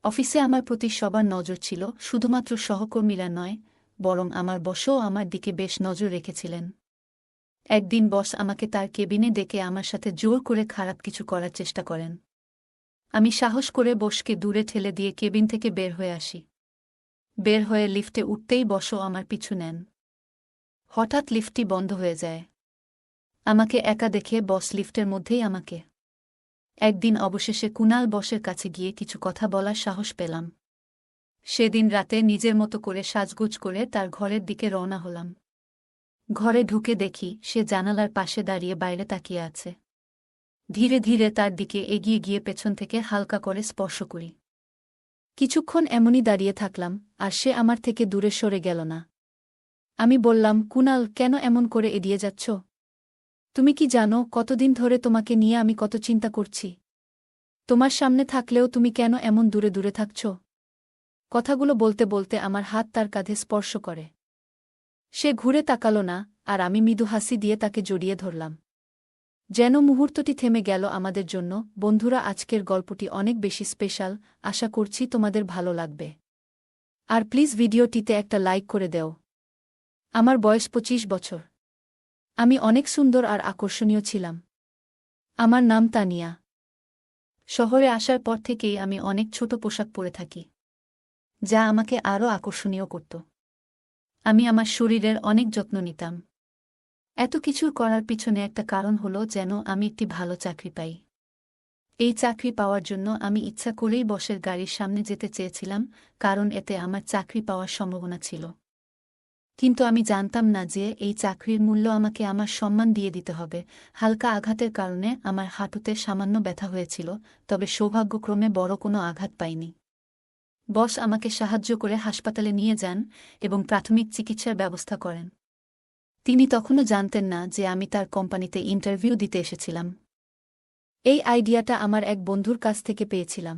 অফিসে আমার প্রতি সবার নজর ছিল, শুধুমাত্র সহকর্মীরা নয়, বরং আমার বসও আমার দিকে বেশ নজর রেখেছিলেন। একদিন বস আমাকে তার কেবিনে ডেকে আমার সাথে জোর করে খারাপ কিছু করার চেষ্টা করেন। আমি সাহস করে বসকে দূরে ঠেলে দিয়ে কেবিন থেকে বের হয়ে আসি। বের হয়ে লিফটে উঠতেই বসও আমার পিছু নেন। হঠাৎ লিফটটি বন্ধ হয়ে যায়। আমাকে একা দেখে বস লিফটের মধ্যেই আমাকে। একদিন অবশেষে কুনাল বসের কাছে গিয়ে কিছু কথা বলার সাহস পেলাম। সেদিন রাতে নিজের মতো করে সাজগোজ করে তার ঘরের দিকে রওনা হলাম। ঘরে ঢুকে দেখি সে জানালার পাশে দাঁড়িয়ে বাইরে তাকিয়ে আছে। ধীরে ধীরে তার দিকে এগিয়ে গিয়ে পেছন থেকে হালকা করে স্পর্শ করি। কিছুক্ষণ এমনই দাঁড়িয়ে থাকলাম, আর সে আমার থেকে দূরে সরে গেল না। আমি বললাম, কুনাল, কেন এমন করে এড়িয়ে যাচ্ছ? তুমি কি জানো কতদিন ধরে তোমাকে নিয়ে আমি কত চিন্তা করছি? তোমার সামনে থাকলেও তুমি কেন এমন দূরে দূরে থাকছ? কথাগুলো বলতে বলতে আমার হাত তার কাঁধে স্পর্শ করে। সে ঘুরে তাকাল না, আর আমি মৃদু হাসি দিয়ে তাকে জড়িয়ে ধরলাম। যেন মুহূর্তটি থেমে গেল আমাদের জন্য। বন্ধুরা, আজকের গল্পটি অনেক বেশি স্পেশাল, আশা করছি তোমাদের ভালো লাগবে। আর প্লিজ ভিডিওটিতে একটা লাইক করে দেও। আমার বয়স 25 বছর। আমি অনেক সুন্দর আর আকর্ষণীয় ছিলাম। আমার নাম তানিয়া। শহরে আসার পর থেকেই আমি অনেক ছোট পোশাক পরে থাকি, যা আমাকে আরও আকর্ষণীয় করত। আমি আমার শরীরের অনেক যত্ন নিতাম। এত কিছুর করার পিছনে একটা কারণ হলো যেন আমি একটি ভালো চাকরি পাই। এই চাকরি পাওয়ার জন্য আমি ইচ্ছা করেই বসের গাড়ির সামনে যেতে চেয়েছিলাম, কারণ এতে আমার চাকরি পাওয়ার সম্ভাবনা ছিল। কিন্তু আমি জানতাম না যে এই চাকরির মূল্য আমাকে আমার সম্মান দিয়ে দিতে হবে। হালকা আঘাতের কারণে আমার হাঁটুতে সামান্য ব্যথা হয়েছিল, তবে সৌভাগ্যক্রমে বড় কোনো আঘাত পাইনি। বস আমাকে সাহায্য করে হাসপাতালে নিয়ে যান এবং প্রাথমিক চিকিৎসার ব্যবস্থা করেন। তিনি তখনও জানতেন না যে আমি তার কোম্পানিতে ইন্টারভিউ দিতে এসেছিলাম। এই আইডিয়াটা আমার এক বন্ধুর কাছ থেকে পেয়েছিলাম।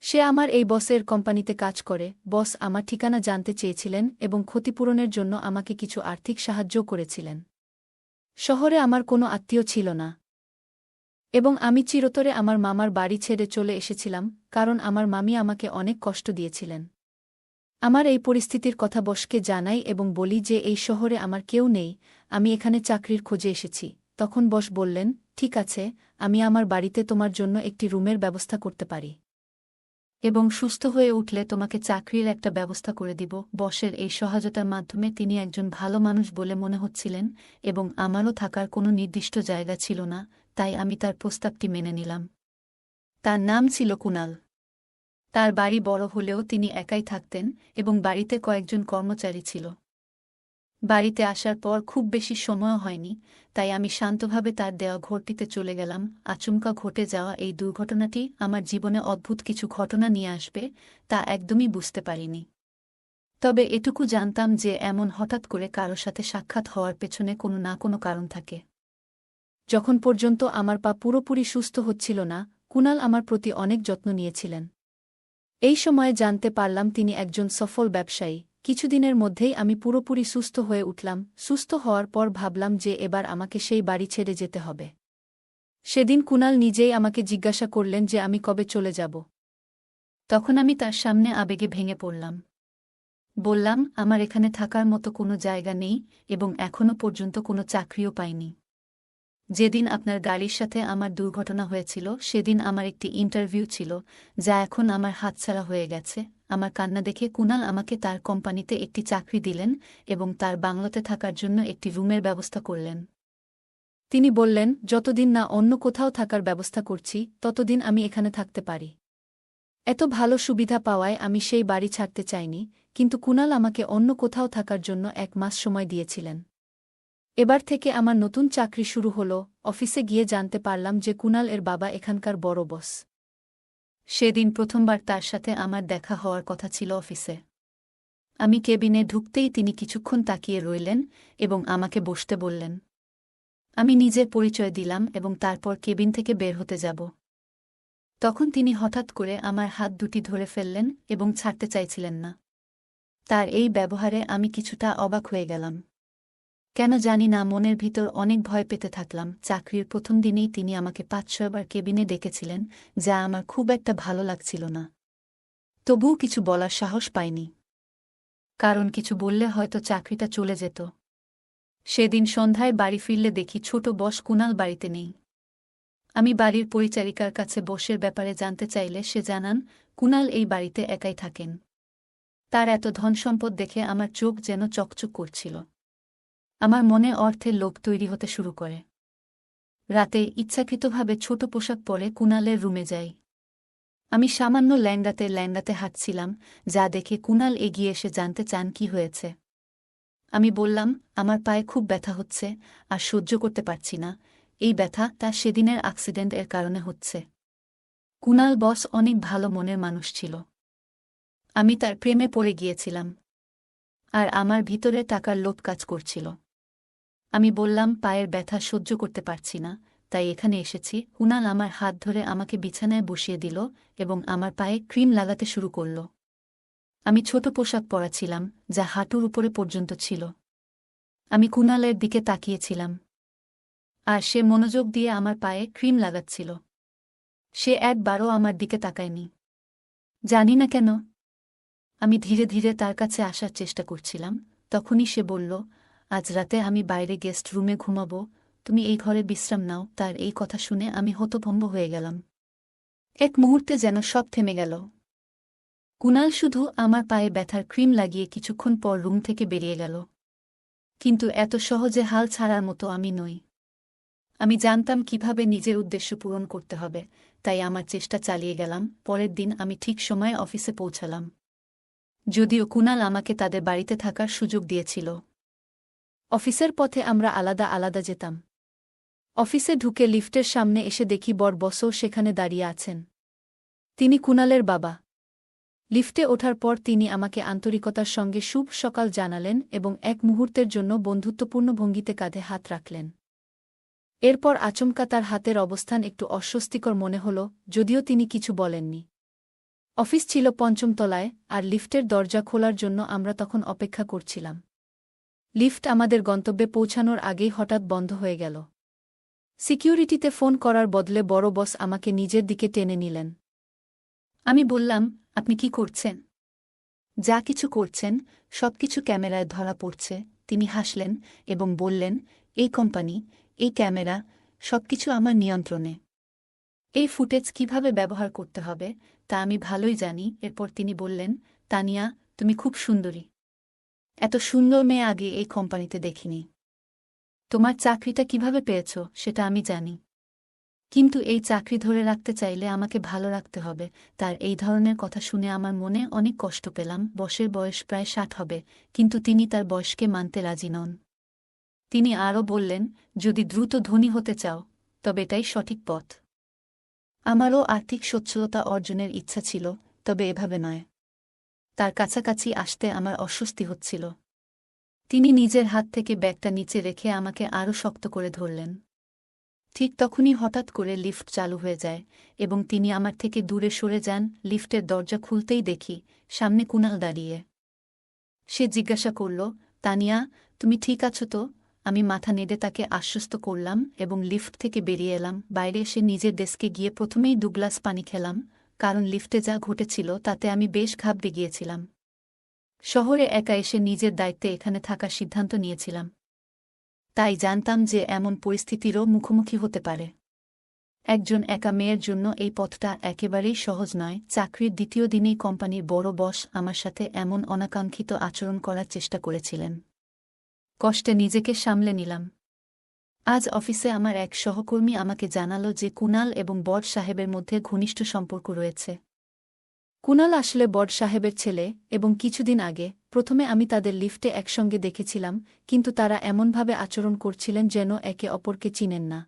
সে আমার এই বসের কোম্পানিতে কাজ করে। বস আমার ঠিকানা জানতে চেয়েছিলেন এবং ক্ষতিপূরণের জন্য আমাকে কিছু আর্থিক সাহায্য করেছিলেন। শহরে আমার কোনো আত্মীয় ছিল না, এবং আমি চিরতরে আমার মামার বাড়ি ছেড়ে চলে এসেছিলাম, কারণ আমার মামি আমাকে অনেক কষ্ট দিয়েছিলেন। আমার এই পরিস্থিতির কথা বসকে জানাই এবং বলি যে এই শহরে আমার কেউ নেই, আমি এখানে চাকরির খোঁজে এসেছি। তখন বস বললেন, ঠিক আছে, আমি আমার বাড়িতে তোমার জন্য একটি রুমের ব্যবস্থা করতে পারি, এবং সুস্থ হয়ে উঠলে তোমাকে চাকরির একটা ব্যবস্থা করে দিব। বসের এই সহায়তার মাধ্যমে তিনি একজন ভালো মানুষ বলে মনে হচ্ছিলেন, এবং আমারও থাকার কোনো নির্দিষ্ট জায়গা ছিল না, তাই আমি তার প্রস্তাবটি মেনে নিলাম। তার নাম ছিল কুনাল। তার বাড়ি বড় হলেও তিনি একাই থাকতেন এবং বাড়িতে কয়েকজন কর্মচারী ছিল। বাড়িতে আসার পর খুব বেশি সময়ও হয়নি, তাই আমি শান্তভাবে তার দেওয়া ঘরটিতে চলে গেলাম। আচমকা ঘটে যাওয়া এই দুর্ঘটনাটি আমার জীবনে অদ্ভুত কিছু ঘটনা নিয়ে আসবে, তা একদমই বুঝতে পারিনি। তবে এটুকু জানতাম যে এমন হঠাৎ করে কারো সাথে সাক্ষাৎ হওয়ার পেছনে কোনো না কোনো কারণ থাকে। যখন পর্যন্ত আমার পা পুরোপুরি সুস্থ হচ্ছিল না, কুনাল আমার প্রতি অনেক যত্ন নিয়েছিলেন। এই সময়ে জানতে পারলাম তিনি একজন সফল ব্যবসায়ী। কিছুদিনের মধ্যেই আমি পুরোপুরি সুস্থ হয়ে উঠলাম। সুস্থ হওয়ার পর ভাবলাম যে এবার আমাকে সেই বাড়ি ছেড়ে যেতে হবে। সেদিন কুনাল নিজেই আমাকে জিজ্ঞাসা করলেন যে আমি কবে চলে যাব। তখন আমি তার সামনে আবেগে ভেঙে পড়লাম। বললাম, আমার এখানে থাকার মতো কোনো জায়গা নেই এবং এখনও পর্যন্ত কোনো চাকরিও পাইনি। যেদিন আপনার গাড়ির সাথে আমার দুর্ঘটনা হয়েছিল সেদিন আমার একটি ইন্টারভিউ ছিল, যা এখন আমার হাতছাড়া হয়ে গেছে। আমার কান্না দেখে কুনাল আমাকে তার কোম্পানিতে একটি চাকরি দিলেন এবং তার বাংলোতে থাকার জন্য একটি রুমের ব্যবস্থা করলেন। তিনি বললেন, যতদিন না অন্য কোথাও থাকার ব্যবস্থা করছি ততদিন আমি এখানে থাকতে পারি। এত ভালো সুবিধা পাওয়ায় আমি সেই বাড়ি ছাড়তে চাইনি, কিন্তু কুনাল আমাকে অন্য কোথাও থাকার জন্য 1 মাস সময় দিয়েছিলেন। এবার থেকে আমার নতুন চাকরি শুরু হলো। অফিসে গিয়ে জানতে পারলাম যে কুনাল এর বাবা এখানকার বড় বস। সেদিন প্রথমবার তার সাথে আমার দেখা হওয়ার কথা ছিল অফিসে। আমি কেবিনে ঢুকতেই তিনি কিছুক্ষণ তাকিয়ে রইলেন এবং আমাকে বসতে বললেন। আমি নিজের পরিচয় দিলাম এবং তারপর কেবিন থেকে বের হতে যাব। তখন তিনি হঠাৎ করে আমার হাত দুটি ধরে ফেললেন এবং ছাড়তে চাইছিলেন না। তার এই ব্যবহারে আমি কিছুটা অবাক হয়ে গেলাম। কেন জানি না, মনের ভিতর অনেক ভয় পেতে থাকলাম। চাকরির প্রথম দিনেই তিনি আমাকে 5-6 বার কেবিনে ডেকেছিলেন, যা আমার খুব একটা ভালো লাগছিল না। তবুও কিছু বলার সাহস পাইনি, কারণ কিছু বললে হয়তো চাকরিটা চলে যেত। সেদিন সন্ধ্যায় বাড়ি ফিরলে দেখি ছোট বস কুনাল বাড়িতে নেই। আমি বাড়ির পরিচারিকার কাছে বসের ব্যাপারে জানতে চাইলে সে জানান কুনাল এই বাড়িতে একাই থাকেন। তার এত ধনসম্পদ দেখে আমার চোখ যেন চকচক করছিল। আমার মনে অর্থের লোভ তৈরি হতে শুরু করে। রাতে ইচ্ছাকৃতভাবে ছোট পোশাক পরে কুনালের রুমে যাই। আমি সামান্য ল্যাংড়াতে হাঁটছিলাম, যা দেখে কুনাল এগিয়ে এসে জানতে চান কি হয়েছে। আমি বললাম, আমার পায়ে খুব ব্যথা হচ্ছে, আর সহ্য করতে পারছি না। এই ব্যথা তার সেদিনের অ্যাক্সিডেন্ট এর কারণে হচ্ছে। কুনাল বস অনেক ভালো মনের মানুষ ছিল। আমি তার প্রেমে পড়ে গিয়েছিলাম, আর আমার ভিতরে টাকার লোভ কাজ করছিল। আমি বললাম, পায়ের ব্যথা সহ্য করতে পারছি না, তাই এখানে এসেছি। কুনাল আমার হাত ধরে আমাকে বিছানায় বসিয়ে দিল এবং আমার পায়ে ক্রিম লাগাতে শুরু করল। আমি ছোট পোশাক পরা ছিলাম, যা হাঁটুর উপরে পর্যন্ত ছিল। আমি কুনালের দিকে তাকিয়েছিলাম, আর সে মনোযোগ দিয়ে আমার পায়ে ক্রিম লাগাচ্ছিল। সে একবারও আমার দিকে তাকায়নি। জানি না কেন। আমি ধীরে ধীরে তার কাছে আসার চেষ্টা করছিলাম, তখনই সে বলল, আজ রাতে আমি বাইরে গেস্ট রুমে ঘুমাব, তুমি এই ঘরে বিশ্রাম নাও। তার এই কথা শুনে আমি হতভম্ব হয়ে গেলাম। এক মুহূর্তে যেন সব থেমে গেল। কুনাল শুধু আমার পায়ে ব্যথার ক্রিম লাগিয়ে কিছুক্ষণ পর রুম থেকে বেরিয়ে গেল। কিন্তু এত সহজে হাল ছাড়ার মতো আমি নই। আমি জানতাম কিভাবে নিজের উদ্দেশ্য পূরণ করতে হবে, তাই আমার চেষ্টা চালিয়ে গেলাম। পরের দিন আমি ঠিক সময়ে অফিসে পৌঁছালাম, যদিও কুনাল আমাকে তাদের বাড়িতে থাকার সুযোগ দিয়েছিল। অফিসের পথে আমরা আলাদা আলাদা যেতাম। অফিসে ঢুকে লিফটের সামনে এসে দেখি বড় বসও সেখানে দাঁড়িয়ে আছেন। তিনি কুনালের বাবা। লিফটে ওঠার পর তিনি আমাকে আন্তরিকতার সঙ্গে শুভ সকাল জানালেন এবং এক মুহূর্তের জন্য বন্ধুত্বপূর্ণ ভঙ্গিতে কাঁধে হাত রাখলেন। এরপর আচমকা তার হাতের অবস্থান একটু অস্বস্তিকর মনে হল, যদিও তিনি কিছু বলেননি। অফিস ছিল ৫ম তলায়, আর লিফটের দরজা খোলার জন্য আমরা তখন অপেক্ষা করছিলাম। লিফট আমাদের গন্তব্যে পৌঁছানোর আগেই হঠাৎ বন্ধ হয়ে গেল। সিকিউরিটিতে ফোন করার বদলে বড় বস আমাকে নিজের দিকে টেনে নিলেন। আমি বললাম, আপনি কি করছেন? যা কিছু করছেন, সবকিছু ক্যামেরায় ধরা পড়ছে। তিনি হাসলেন এবং বললেন, এই কোম্পানি, এই ক্যামেরা, সবকিছু আমার নিয়ন্ত্রণে। এই ফুটেজ কিভাবে ব্যবহার করতে হবে তা আমি ভালোই জানি। এরপর তিনি বললেন, তানিয়া, তুমি খুব সুন্দরী। এত সুন্দর মেয়ে আগে এই কোম্পানিতে দেখিনি। তোমার চাকরিটা কিভাবে পেয়েছ সেটা আমি জানি, কিন্তু এই চাকরি ধরে রাখতে চাইলে আমাকে ভালো রাখতে হবে। তার এই ধরনের কথা শুনে আমার মনে অনেক কষ্ট পেলাম। বসের বয়স প্রায় ৬০ হবে, কিন্তু তিনি তার বয়সকে মানতে রাজি নন। তিনি আরও বললেন, যদি দ্রুত ধনী হতে চাও, তবে এটাই সঠিক পথ। আমারও আর্থিক সচ্ছলতা অর্জনের ইচ্ছা ছিল, তবে এভাবে নয়। তার কাছাকাছি আসতে আমার অস্বস্তি হচ্ছিল। তিনি নিজের হাত থেকে ব্যাগটা নিচে রেখে আমাকে আরও শক্ত করে ধরলেন। ঠিক তখনই হঠাৎ করে লিফট চালু হয়ে যায় এবং তিনি আমার থেকে দূরে সরে যান। লিফটের দরজা খুলতেই দেখি সামনে কুনাল দাঁড়িয়ে। সে জিজ্ঞাসা করল, তানিয়া, তুমি ঠিক আছো তো? আমি মাথা নেড়ে তাকে আশ্বস্ত করলাম এবং লিফট থেকে বেরিয়ে এলাম। বাইরে এসে নিজের ডেস্কে গিয়ে প্রথমেই ২ গ্লাস পানি খেলাম, কারণ লিফটে যা ঘটেছিল তাতে আমি বেশ ঘাবড়ে গিয়েছিলাম। শহরে একা এসে নিজের দায়িত্বে এখানে থাকার সিদ্ধান্ত নিয়েছিলাম, তাই জানতাম যে এমন পরিস্থিতিরও মুখোমুখি হতে পারে। একজন একা মেয়ের জন্য এই পথটা একেবারেই সহজ নয়। চাকরির ২য় দিনেই কোম্পানির বড় বস আমার সাথে এমন অনাকাঙ্ক্ষিত আচরণ করার চেষ্টা করেছিলেন। কষ্টে নিজেকে সামলে নিলাম। আজ অফিসে আমার এক সহকর্মী আমাকে জানালো যে কুনাল এবং বড় সাহেবের মধ্যে ঘনিষ্ঠ সম্পর্ক রয়েছে। কুনাল আসলে বড় সাহেবের ছেলে এবং কিছুদিন আগে প্রথমে আমি তাদের লিফটে একসঙ্গে দেখেছিলাম, কিন্তু তারা এমনভাবে আচরণ করছিলেন যেন একে অপরকে চিনেন না।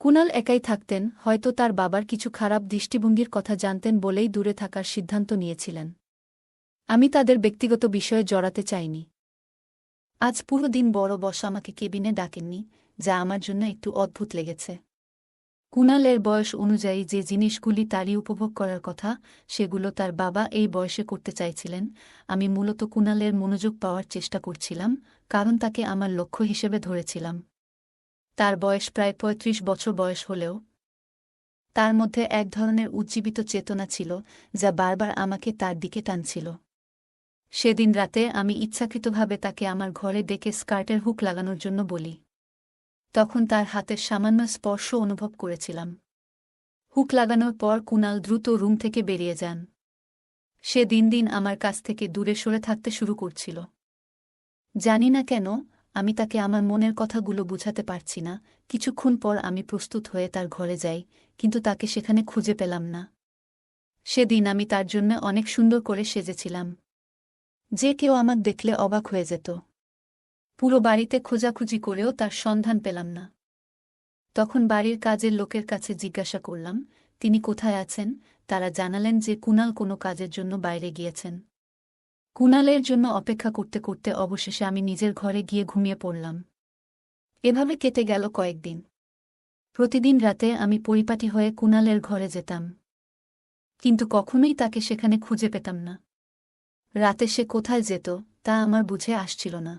কুনাল একাই থাকতেন, হয়তো তার বাবার কিছু খারাপ দৃষ্টিভঙ্গির কথা জানতেন বলেই দূরে থাকার সিদ্ধান্ত নিয়েছিলেন। আমি তাদের ব্যক্তিগত বিষয়ে জড়াতে চাইনি। আজ পুরো দিন বড় বস আমাকে কেবিনে ডাকেননি, যা আমার জন্য একটু অদ্ভুত লেগেছে। কুনালের বয়স অনুযায়ী যে জিনিসগুলি তারই উপভোগ করার কথা, সেগুলো তার বাবা এই বয়সে করতে চাইছিলেন। আমি মূলত কুনালের মনোযোগ পাওয়ার চেষ্টা করছিলাম, কারণ তাকে আমার লক্ষ্য হিসেবে ধরেছিলাম। তার বয়স প্রায় ৩৫ বছর বয়স হলেও তার মধ্যে এক ধরনের উজ্জীবিত চেতনা ছিল যা বারবার আমাকে তার দিকে টানছিল। সেদিন রাতে আমি ইচ্ছাকৃতভাবে তাকে আমার ঘরে ডেকে স্কার্টের হুক লাগানোর জন্য বলি। তখন তার হাতের সামান্য স্পর্শ অনুভব করেছিলাম। হুক লাগানোর পর কুনাল দ্রুত রুম থেকে বেরিয়ে যান। সে দিন দিন আমার কাছ থেকে দূরে সরে থাকতে শুরু করছিল। জানি না কেন, আমি তাকে আমার মনের কথাগুলো বুঝাতে পারছি না। কিছুক্ষণ পর আমি প্রস্তুত হয়ে তার ঘরে যাই, কিন্তু তাকে সেখানে খুঁজে পেলাম না। সেদিন আমি তার জন্য অনেক সুন্দর করে সেজেছিলাম। যে কেউ আমাকে দেখলে অবাক হয়ে যেত। পুরো বাড়িতে খোঁজাখুঁজি করেও তার সন্ধান পেলাম না। তখন বাড়ির কাজের লোকের কাছে জিজ্ঞাসা করলাম, তিনি কোথায় আছেন। তারা জানালেন যে কুনাল কোনো কাজের জন্য বাইরে গিয়েছেন। কুনালের জন্য অপেক্ষা করতে করতে অবশেষে আমি নিজের ঘরে গিয়ে ঘুমিয়ে পড়লাম। এভাবে কেটে গেল কয়েকদিন। প্রতিদিন রাতে আমি পরিপাটি হয়ে কুনালের ঘরে যেতাম, কিন্তু কখনোই তাকে সেখানে খুঁজে পেতাম না। রাতে সে কোথায় যেত তা আমার বুঝে আসছিল না।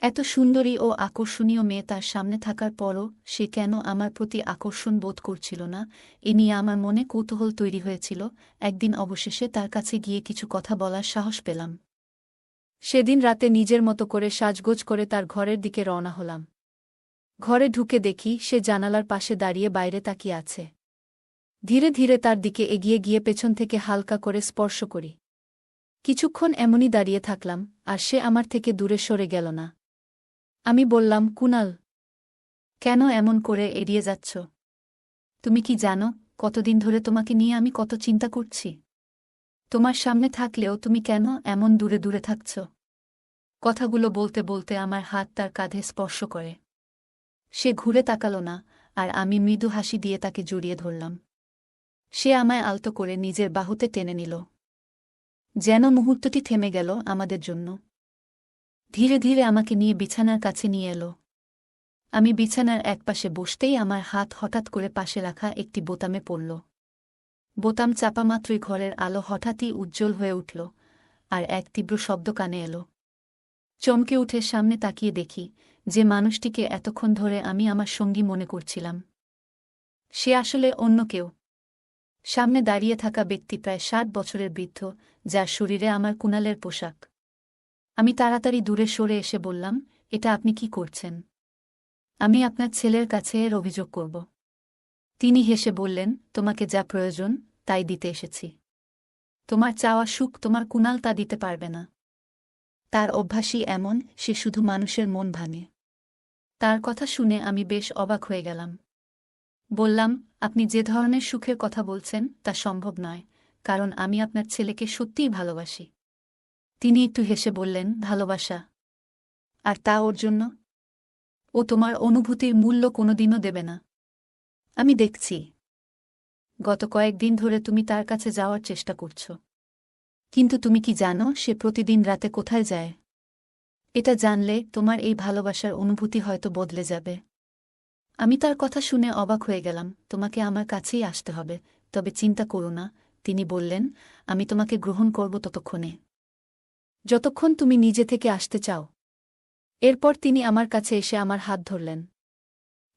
এত সুন্দরী ও আকর্ষণীয় মেয়ে তার সামনে থাকার পরও সে কেন আমার প্রতি আকর্ষণ বোধ করছিল না, এ নিয়ে আমার মনে কৌতূহল তৈরি হয়েছিল। একদিন অবশেষে তার কাছে গিয়ে কিছু কথা বলার সাহস পেলাম। সেদিন রাতে নিজের মতো করে সাজগোজ করে তার ঘরের দিকে রওনা হলাম। ঘরে ঢুকে দেখি সে জানালার পাশে দাঁড়িয়ে বাইরে তাকিয়ে আছে। ধীরে ধীরে তার দিকে এগিয়ে গিয়ে পেছন থেকে হালকা করে স্পর্শ করি। কিছুক্ষণ এমনই দাঁড়িয়ে থাকলাম, আর সে আমার থেকে দূরে সরে গেল না। আমি বললাম, কুনাল, কেন এমন করে এড়িয়ে যাচ্ছ? তুমি কি জানো কতদিন ধরে তোমাকে নিয়ে আমি কত চিন্তা করছি? তোমার সামনে থাকলেও তুমি কেন এমন দূরে দূরে থাকছ? কথাগুলো বলতে বলতে আমার হাত তার কাঁধে স্পর্শ করে। সে ঘুরে তাকাল না, আর আমি মৃদু হাসি দিয়ে তাকে জড়িয়ে ধরলাম। সে আমায় আলতো করে নিজের বাহুতে টেনে নিল। যেন মুহূর্তটি থেমে গেল আমাদের জন্য। ধীরে ধীরে আমাকে নিয়ে বিছানার কাছে নিয়ে এলো। আমি বিছানার একপাশে বসতেই আমার হাত হঠাৎ করে পাশে রাখা একটি বোতামে পড়ল। বোতাম চাপা মাত্রই ঘরের আলো হঠাৎই উজ্জ্বল হয়ে উঠল, আর এক তীব্র শব্দ কানে এলো। চমকে উঠে সামনে তাকিয়ে দেখি যে মানুষটিকে এতক্ষণ ধরে আমি আমার সঙ্গী মনে করছিলাম, সে আসলে অন্য কেউ। সামনে দাঁড়িয়ে থাকা ব্যক্তি প্রায় 60 বছরের বৃদ্ধ, যার শরীরে আমার কুনালের পোশাক। আমি তাড়াতাড়ি দূরে সরে এসে বললাম, এটা আপনি কি করছেন? আমি আপনার ছেলের কাছে এর অভিযোগ করব। তিনি হেসে বললেন, তোমাকে যা প্রয়োজন তাই দিতে এসেছি। তোমার চাওয়া সুখ তোমার কুনাল তা দিতে পারবে না। তার অভ্যাসই এমন, সে শুধু মানুষের মন ভাঙে। তার কথা শুনে আমি বেশ অবাক হয়ে গেলাম। বললাম, আপনি যে ধরনের সুখের কথা বলছেন তা সম্ভব নয়, কারণ আমি আপনার ছেলেকে সত্যিই ভালোবাসি। তিনি একটু হেসে বললেন, ভালোবাসা? আর তা ওর জন্য? ও তোমার অনুভূতির মূল্য কোনোদিনও দেবে না। আমি দেখছি গত কয়েকদিন ধরে তুমি তার কাছে যাওয়ার চেষ্টা করছ। কিন্তু তুমি কি জানো সে প্রতিদিন রাতে কোথায় যায়? এটা জানলে তোমার এই ভালোবাসার অনুভূতি হয়তো বদলে যাবে। আমি তার কথা শুনে অবাক হয়ে গেলাম। তোমাকে আমার কাছেই আসতে হবে, তবে চিন্তা করো না, তিনি বললেন, আমি তোমাকে গ্রহণ করব ততক্ষণে, যতক্ষণ তুমি নিজে থেকে আসতে চাও। এরপর তিনি আমার কাছে এসে আমার হাত ধরলেন।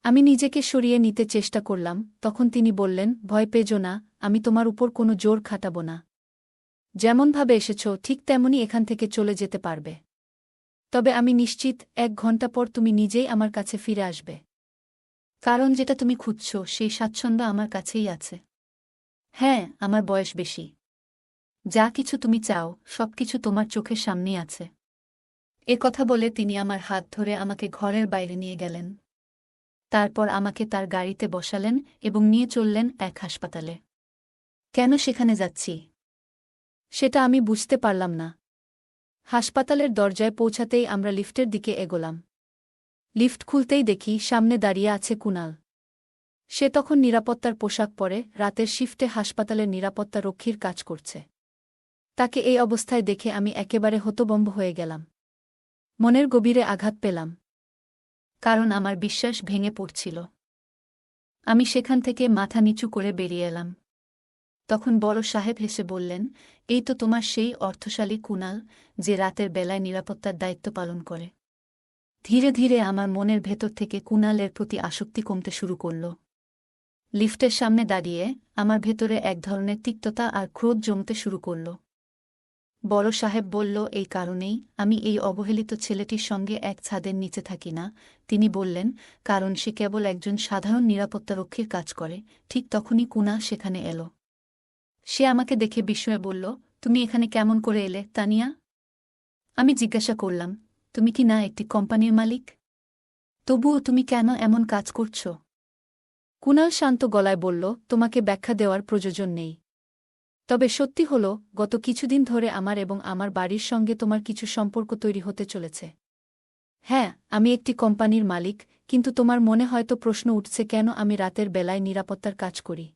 আমি নিজেকে সরিয়ে নিতে চেষ্টা করলাম, তখন তিনি বললেন, ভয় পেজো না, আমি তোমার উপর কোনো জোর খাটাব না। যেমনভাবে এসেছ ঠিক তেমনই এখান থেকে চলে যেতে পারবে। তবে আমি নিশ্চিত 1 ঘণ্টা পর তুমি নিজেই আমার কাছে ফিরে আসবে। কারণ যেটা তুমি খুঁজছ সেই স্বাচ্ছন্দ্য আমার কাছেই আছে। হ্যাঁ, আমার বয়স বেশি। যা কিছু তুমি চাও সবকিছু তোমার চোখের সামনেই আছে। এ কথা বলে তিনি আমার হাত ধরে আমাকে ঘরের বাইরে নিয়ে গেলেন। তারপর আমাকে তার গাড়িতে বসালেন এবং নিয়ে চললেন এক হাসপাতালে। কেন সেখানে যাচ্ছি সেটা আমি বুঝতে পারলাম না। হাসপাতালের দরজায় পৌঁছাতেই আমরা লিফটের দিকে এগোলাম। লিফট খুলতেই দেখি সামনে দাঁড়িয়ে আছে কুনাল। সে তখন নিরাপত্তার পোশাক পরে রাতের শিফটে হাসপাতালের নিরাপত্তা রক্ষীর কাজ করছে। তাকে এই অবস্থায় দেখে আমি একেবারে হতভম্ব হয়ে গেলাম। মনের গভীরে আঘাত পেলাম, কারণ আমার বিশ্বাস ভেঙে পড়ছিল। আমি সেখান থেকে মাথা নিচু করে বেরিয়ে এলাম। তখন বড় সাহেব হেসে বললেন, এই তো তোমার সেই অর্থশালী কুনাল, যে রাতের বেলায় নিরাপত্তার দায়িত্ব পালন করে। ধীরে ধীরে আমার মনের ভেতর থেকে কুনালের প্রতি আসক্তি কমতে শুরু করল। লিফটের সামনে দাঁড়িয়ে আমার ভেতরে এক ধরনের তিক্ততা আর ক্রোধ জমতে শুরু করল। বড় সাহেব বলল, এই কারণেই আমি এই অবহেলিত ছেলেটির সঙ্গে এক ছাদের নিচে থাকি না। তিনি বললেন, কারণ সে কেবল একজন সাধারণ নিরাপত্তারক্ষীর কাজ করে। ঠিক তখনই কুনা সেখানে এল। সে আমাকে দেখে বিস্ময়ে বলল, তুমি এখানে কেমন করে এলে, তানিয়া? আমি জিজ্ঞাসা করলাম, তুমি কি না একটি কোম্পানির মালিক? তবুও তুমি কেন এমন কাজ করছ? কুনাল শান্ত গলায় বলল, তোমাকে ব্যাখ্যা দেওয়ার প্রয়োজন নেই। তবে সত্যি হল, গত কিছুদিন ধরে আমার এবং আমার বাড়ির সঙ্গে তোমার কিছু সম্পর্ক তৈরি হতে চলেছে। হ্যাঁ, আমি একটি কোম্পানির মালিক, কিন্তু তোমার মনে হয়তো প্রশ্ন উঠছে কেন আমি রাতের বেলায় নিরাপত্তার কাজ করি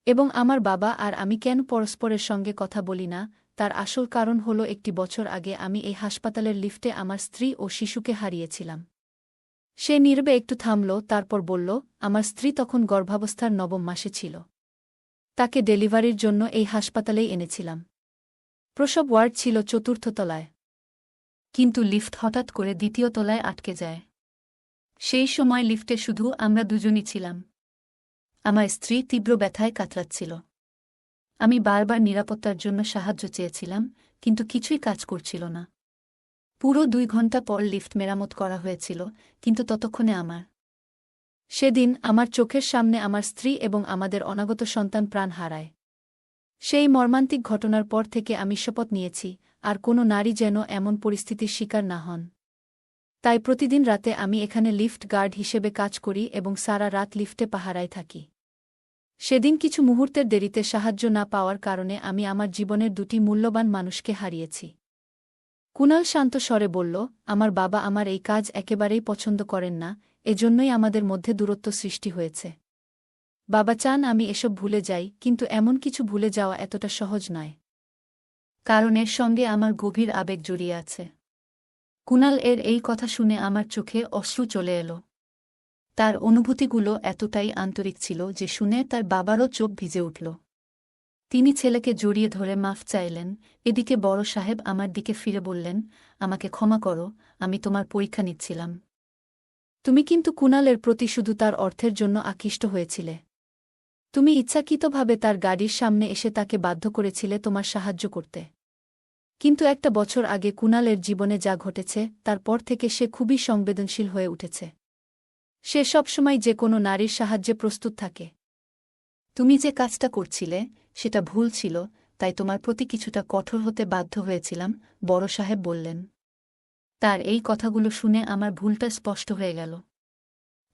এবং আমার বাবা আর আমি কেন পরস্পরের সঙ্গে কথা বলি না। তার আসল কারণ হল, একটি বছর আগে আমি এই হাসপাতালের লিফটে আমার স্ত্রী ও শিশুকে হারিয়েছিলাম। সে নীরবে একটু থামল, তারপর বলল, আমার স্ত্রী তখন গর্ভাবস্থার ৯ম মাসে ছিল। তাকে ডেলিভারির জন্য এই হাসপাতালেই এনেছিলাম। প্রসব ওয়ার্ড ছিল ৪র্থ তলায়। কিন্তু লিফট হঠাৎ করে ২য় তলায় আটকে যায়। সেই সময় লিফটে শুধু আমরা দুজনই ছিলাম। আমার স্ত্রী তীব্র ব্যথায় কাতরাচ্ছিল। আমি বারবার নিরাপত্তার জন্য সাহায্য চেয়েছিলাম, কিন্তু কিছুই কাজ করছিল না। পুরো ২ ঘণ্টা পর লিফট মেরামত করা হয়েছিল, কিন্তু ততক্ষণে সেদিন আমার চোখের সামনে আমার স্ত্রী এবং আমাদের অনাগত সন্তান প্রাণ হারায়। সেই মর্মান্তিক ঘটনার পর থেকে আমি শপথ নিয়েছি, আর কোনো নারী যেন এমন পরিস্থিতির শিকার না হন। তাই প্রতিদিন রাতে আমি এখানে লিফট গার্ড হিসেবে কাজ করি এবং সারা রাত লিফটে পাহারায় থাকি। সেদিন কিছু মুহূর্তের দেরিতে সাহায্য না পাওয়ার কারণে আমি আমার জীবনের ২টি মূল্যবান মানুষকে হারিয়েছি। কুনাল শান্ত স্বরে বলল, আমার বাবা আমার এই কাজ একেবারেই পছন্দ করেন না, এজন্যই আমাদের মধ্যে দূরত্ব সৃষ্টি হয়েছে। বাবা চান আমি এসব ভুলে যাই, কিন্তু এমন কিছু ভুলে যাওয়া এতটা সহজ নয়। কারণ এর সঙ্গে আমার গভীর আবেগ জড়িয়ে আছে। কুনাল এর এই কথা শুনে আমার চোখে অশ্রু চলে এলো। তার অনুভূতিগুলো এতটাই আন্তরিক ছিল যে শুনে তার বাবারও চোখ ভিজে উঠল। তিনি ছেলেকে জড়িয়ে ধরে মাফ চাইলেন। এদিকে বড় সাহেব আমার দিকে ফিরে বললেন, আমাকে ক্ষমা করো, আমি তোমার পরীক্ষা নিচ্ছিলাম। তুমি কিন্তু কুনালের প্রতি শুধু তার অর্থের জন্য আকৃষ্ট হয়েছিলে। তুমি ইচ্ছাকৃতভাবে তার গাড়ির সামনে এসে তাকে বাধ্য করেছিলে তোমার সাহায্য করতে। কিন্তু একটা বছর আগে কুনালের জীবনে যা ঘটেছে, তারপর থেকে সে খুবই সংবেদনশীল হয়ে উঠেছে। সে সবসময় যে কোনো নারীর সাহায্যে প্রস্তুত থাকে। তুমি যে কাজটা করছিলে সেটা ভুল ছিল, তাই তোমার প্রতি কিছুটা কঠোর হতে বাধ্য হয়েছিলাম, বড় সাহেব বললেন। তার এই কথাগুলো শুনে আমার ভুলটা স্পষ্ট হয়ে গেল।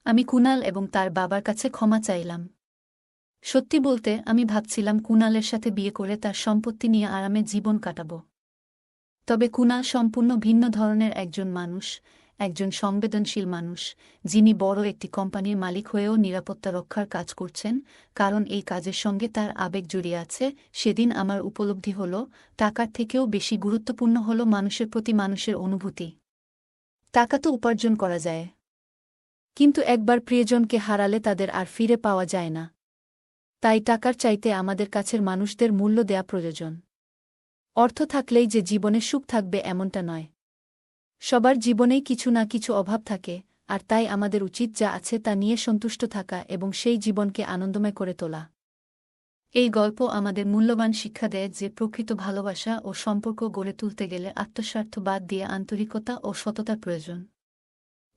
আমি কুনাল এবং তার বাবার কাছে ক্ষমা চাইলাম। সত্যি বলতে, আমি ভাবছিলাম কুনালের সাথে বিয়ে করে তার সম্পত্তি নিয়ে আরামে জীবন কাটাব। তবে কুনাল সম্পূর্ণ ভিন্ন ধরনের একজন মানুষ, একজন সংবেদনশীল মানুষ, যিনি বড় একটি কোম্পানির মালিক হয়েও নিরাপত্তা রক্ষার কাজ করছেন, কারণ এই কাজের সঙ্গে তার আবেগ জড়িয়ে আছে। সেদিন আমার উপলব্ধি হল, টাকার থেকেও বেশি গুরুত্বপূর্ণ হল মানুষের প্রতি মানুষের অনুভূতি। টাকা তো উপার্জন করা যায়, কিন্তু একবার প্রিয়জনকে হারালে তাদের আর ফিরে পাওয়া যায় না। তাই টাকার চাইতে আমাদের কাছের মানুষদের মূল্য দেয়া প্রয়োজন। অর্থ থাকলেই যে জীবনে সুখ থাকবে এমনটা নয়। সবার জীবনেই কিছু না কিছু অভাব থাকে, আর তাই আমাদের উচিত যা আছে তা নিয়ে সন্তুষ্ট থাকা এবং সেই জীবনকে আনন্দময় করে তোলা। এই গল্প আমাদের মূল্যবান শিক্ষা দেয় যে প্রকৃত ভালোবাসা ও সম্পর্ক গড়ে তুলতে গেলে আত্মস্বার্থ বাদ দিয়ে আন্তরিকতা ও সততার প্রয়োজন।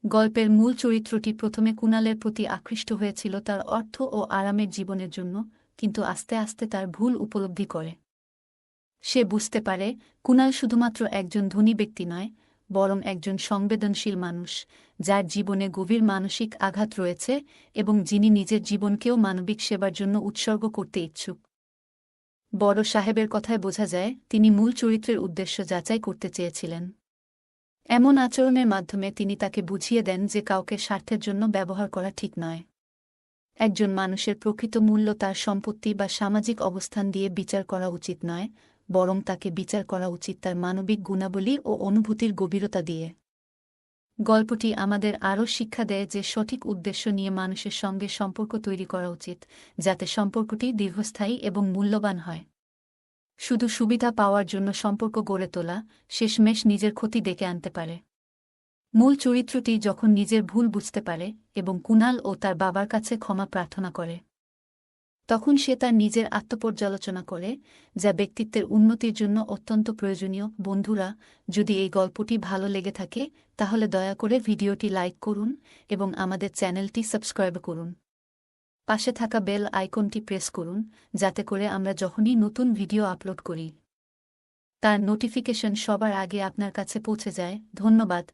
গল্পের মূল চরিত্রটি প্রথমে কুনালের প্রতি আকৃষ্ট হয়েছিল তার অর্থ ও আরামের জীবনের জন্য, কিন্তু আস্তে আস্তে তার ভুল উপলব্ধি করে। সে বুঝতে পারে, কুনাল শুধুমাত্র একজন ধনী ব্যক্তি নয়, বরং একজন সংবেদনশীল মানুষ, যার জীবনে গভীর মানসিক আঘাত রয়েছে এবং যিনি নিজের জীবনকেও মানবিক সেবার জন্য উৎসর্গ করতে ইচ্ছুক। বড় সাহেবের কথায় বোঝা যায়, তিনি মূল চরিত্রের উদ্দেশ্য যাচাই করতে চেয়েছিলেন। এমন আচরণের মাধ্যমে তিনি তাকে বুঝিয়ে দেন যে কাউকে স্বার্থের জন্য ব্যবহার করা ঠিক নয়। একজন মানুষের প্রকৃত মূল্য তার সম্পত্তি বা সামাজিক অবস্থান দিয়ে বিচার করা উচিত নয়, বরং তাকে বিচার করা উচিত তার মানবিক গুণাবলী ও অনুভূতির গভীরতা দিয়ে। গল্পটি আমাদের আরও শিক্ষা দেয় যে সঠিক উদ্দেশ্য নিয়ে মানুষের সঙ্গে সম্পর্ক তৈরি করা উচিত, যাতে সম্পর্কটি দীর্ঘস্থায়ী এবং মূল্যবান হয়। শুধু সুবিধা পাওয়ার জন্য সম্পর্ক গড়ে তোলা শেষমেশ নিজের ক্ষতি ডেকে আনতে পারে। মূল চরিত্রটি যখন নিজের ভুল বুঝতে পারে এবং কুনাল ও তার বাবার কাছে ক্ষমা প্রার্থনা করে, তখন সে তার নিজের আত্মপর্যালোচনা করে, যা ব্যক্তিত্বের উন্নতির জন্য অত্যন্ত প্রয়োজনীয়। বন্ধুরা, যদি এই গল্পটি ভালো লেগে থাকে তাহলে দয়া করে ভিডিওটি লাইক করুন এবং আমাদের চ্যানেলটি সাবস্ক্রাইব করুন। পাশে থাকা বেল আইকনটি প্রেস করুন, যাতে করে আমরা যখনই নতুন ভিডিও আপলোড করি তার নোটিফিকেশন সবার আগে আপনার কাছে পৌঁছে যায়। ধন্যবাদ।